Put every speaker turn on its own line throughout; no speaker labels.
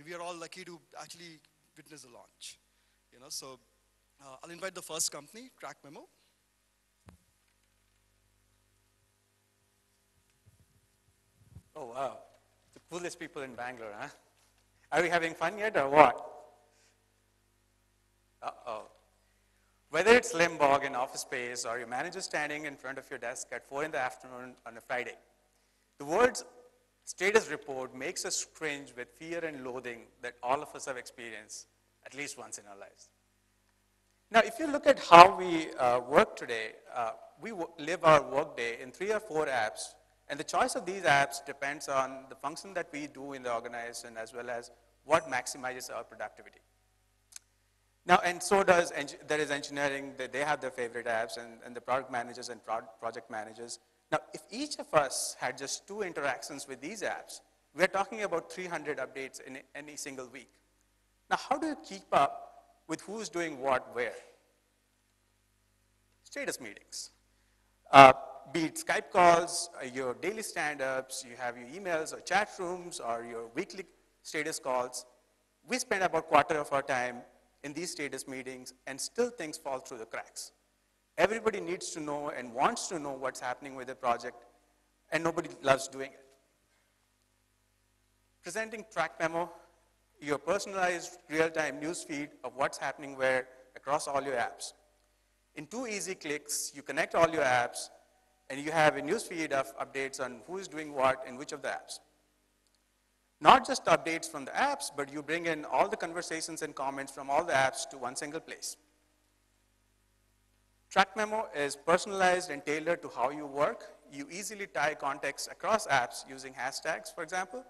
we are all lucky to actually witness the launch. So I'll invite the first company, TrackMemo.
Oh, wow. The coolest people in Bangalore, huh? Are we having fun yet or what? Uh-oh. Whether it's Limbog in office space or your manager standing in front of your desk at 4 in the afternoon on a Friday, the words status report makes us cringe with fear and loathing that all of us have experienced at least once in our lives. Now, if you look at how we work today, we live our workday in 3 or 4 apps, and the choice of these apps depends on the function that we do in the organization as well as what maximizes our productivity. Now, and so there is engineering, they have their favorite apps, and the product managers and project managers. Now, if each of us had just 2 interactions with these apps, we're talking about 300 updates in any single week. Now, how do you keep up with who's doing what where? Status meetings. Be it Skype calls, your daily stand-ups, you have your emails or chat rooms or your weekly status calls. We spend about a quarter of our time in these status meetings, and still things fall through the cracks. Everybody needs to know and wants to know what's happening with the project, and nobody loves doing it. Presenting TrackMemo, your personalized real-time news feed of what's happening where across all your apps. In 2 easy clicks, you connect all your apps, and you have a news feed of updates on who is doing what in which of the apps. Not just updates from the apps, but you bring in all the conversations and comments from all the apps to one single place. TrackMemo is personalized and tailored to how you work. You easily tie context across apps using hashtags, for example.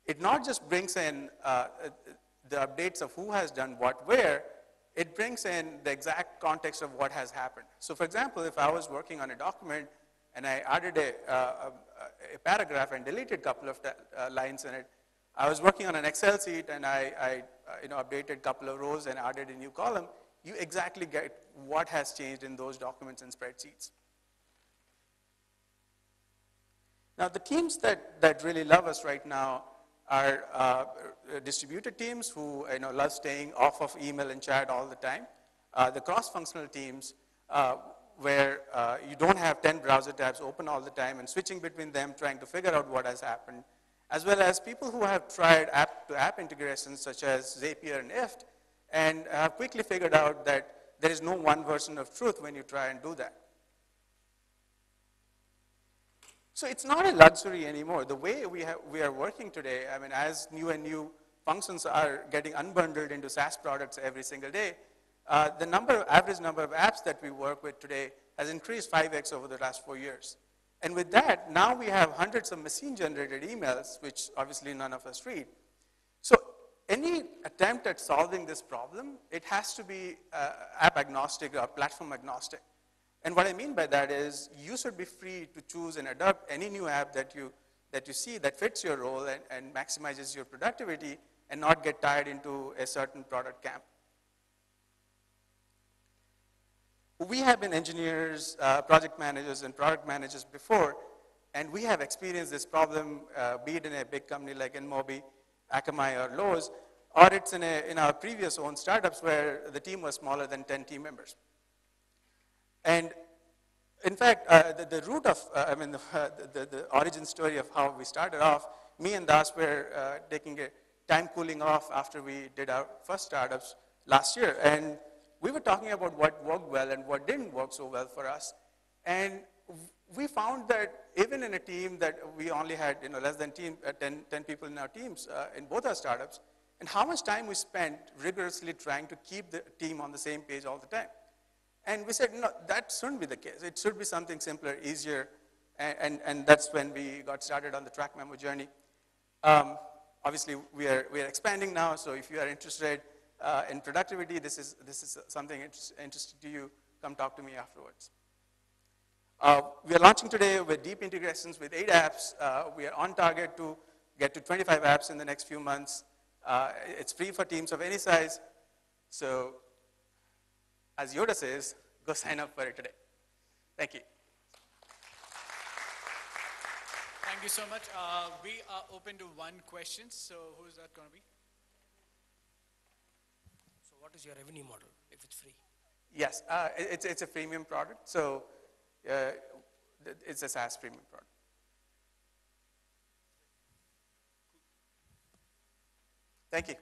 It not just brings in the updates of who has done what where, it brings in the exact context of what has happened. So for example, if I was working on a document and I added a paragraph and deleted a couple of lines in it, I was working on an Excel sheet and I updated a couple of rows and added a new column, you exactly get what has changed in those documents and spreadsheets. Now the teams that really love us right now are distributed teams who love staying off of email and chat all the time. The cross-functional teams where you don't have 10 browser tabs open all the time and switching between them trying to figure out what has happened, as well as people who have tried app-to-app integrations such as Zapier and IFT and have quickly figured out that there is no one version of truth when you try and do that. So it's not a luxury anymore. The way we are working today, as new and new functions are getting unbundled into SaaS products every single day, the average number of apps that we work with today has increased 5x over the last 4 years. And with that, now we have hundreds of machine-generated emails, which obviously none of us read. So any attempt at solving this problem, it has to be app agnostic or platform agnostic. And what I mean by that is you should be free to choose and adopt any new app that you see that fits your role and maximizes your productivity and not get tied into a certain product camp. We have been engineers, project managers, and product managers before, and we have experienced this problem, be it in a big company like InMobi, Akamai, or Lowe's, or it's in our previous own startups where the team was smaller than 10 team members. And in fact, the root of, the origin story of how we started off, me and Das were taking a time cooling off after we did our first startups last year. And we were talking about what worked well and what didn't work so well for us. And we found that even in a team that we only had less than 10 people in our teams in both our startups, and how much time we spent rigorously trying to keep the team on the same page all the time. And we said, no, that shouldn't be the case. It should be something simpler, easier, and that's when we got started on the TrackMemo journey. Obviously, we are expanding now, so if you are interested in productivity, this is something interesting to you, come talk to me afterwards. We are launching today with deep integrations with 8 apps. We are on target to get to 25 apps in the next few months. It's free for teams of any size. So, as Yoda says, go sign up for it today. Thank you.
Thank Thank you so much. We are open to one question. So who's that going to be?
So what is your revenue model if it's free?
Yes, it's a freemium product, so it's a SaaS premium product. Thank you.